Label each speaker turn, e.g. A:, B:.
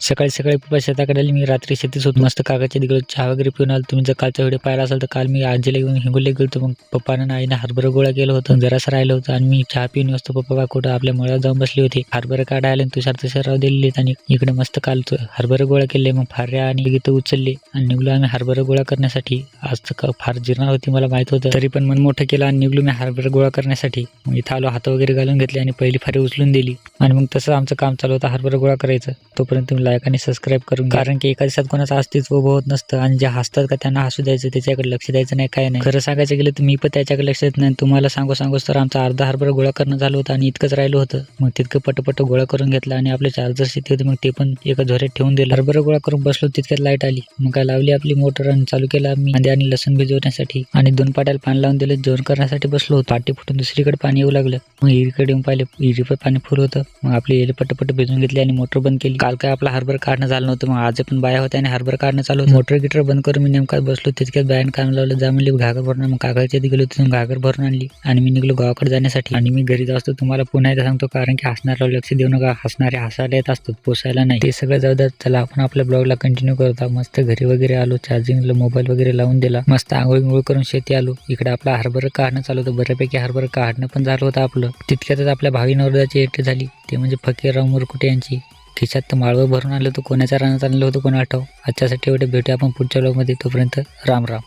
A: सकाळी सकाळी पप्पा शेताकडे आले. मी रात्री शेतीच होत मस्त काकाच्या तिकडे चहा वगैरे पिऊन आलो. तुम्ही जर कालचा व्हिडिओ पाहिला असेल तर काल मी आजीला घेऊन हिंगोलीला गेलो. मग पप्पानं आईने हरभरा गोळा केलं होतं. जरासं राहिलं होतं आणि मी चहा पिऊन असतो. पप्पा कुठं आपल्या मळ्यात जाऊन बसले होते. हरभरा काढायला तुषार तुषारराव दिलेले आणि इकडे मस्त काल हरभरा गोळा केले. मग फार्या आणि गीतं उचलले आणि निघलो आम्ही हरभरा गोळा करण्यासाठी. आज तर फार जिरणार होती मला माहित होतं, तरी पण मन मोठं केलं आणि निघलो मी हरभरा गोळा करण्यासाठी. मग इथं आलो, हात वगैरे घालून घेतले आणि पहिली फारी उचलून दिली आणि मग तसं आमचं काम चालू होतं हरभरा गोळा करायचं. तोपर्यंत तुम्ही लाईक आणि सबस्क्राईब करून, कारण की एका दिवसात कोणाचं अस्तित्व उभं होत नसतं आणि जे हसतात का त्यांना हसू द्यायचं, त्याच्याकडे लक्ष द्यायचं नाही, काय नाही. खरं सांगायचं गेलं तर मी पण त्याच्याकडे लक्ष देत नाही. तुम्हाला सांगूच तर आमचा अर्धा हरभरा गोळा करणं झालं होतं आणि इतकंच राहिलं होतं. मग तितकं पटपट गोळा करून घेतला आणि आपले चार्जर शेती होते मग ते पण एका झोऱ्यात ठेवून दिलं. हरभरा गोळा करून बसलो तितक्यात लाईट आली. मग काय लावली आपली मोटर आणि चालू केला मी कांदे आणि लसूण भिजवण्यासाठी आणि 2 पाट्याला पाणी लावून दिलं. जेवण करण्यासाठी बसलो होतो. पाटी फुटून दुसरीकडे पाणी येऊ लागलं. मग इकडे येऊन पाहिले विहिरीवर पाणी फुल होतं. मग आपली एले पटपट भिजवून घेतली आणि मोटर बंद केली. काल काय आपला हरभरा काढणं झालं नव्हतं. मग आज पण बाया होत्या आणि हरभरा काढणं चालू होतं. मोटर गिटर बंद करून मी नेमका बसलो तितक्यात बायानं काम लावलं. जा म्हणली घागर भरून. मग काकाच्या तिथे गेलो, तिथून घागर भरून आणली आणि मी निघलो गावाकडे जाण्यासाठी. आणि मी घरी जाऊ तुम्हाला पुन्हा एकदा सांगतो, कारण की हसणाऱ्यावर लक्ष देऊ नका. हसणारे हसायला येत असतात, पोसायला नाही. ते सगळं जाऊ द्या. चला आपण आपल्या ब्लॉगला कंटिन्यू करतो. मस्त घरी वगैरे आलो, चार्जिंगला मोबाईल वगैरे लावून दिला. मस्त आंघोळ करून शेती आलो. इकडे आपला हरभरा काढणं चालू होतं. बऱ्यापैकी हरभरा काढणं पण झालं होतं आपलं. तितक्यातच आपल्या भावी नवरदेवाची एंट्री झाली. ते म्हणजे फकीरराव मुरकुटे यांची. खिशात तर माळवं भरून आलं होतं. कोणाच्या रानात आणलं होतं कोणा आठव. आजच्यासाठी एवढे भेटू आपण पुढच्या ब्लॉगमध्ये. तोपर्यंत राम राम.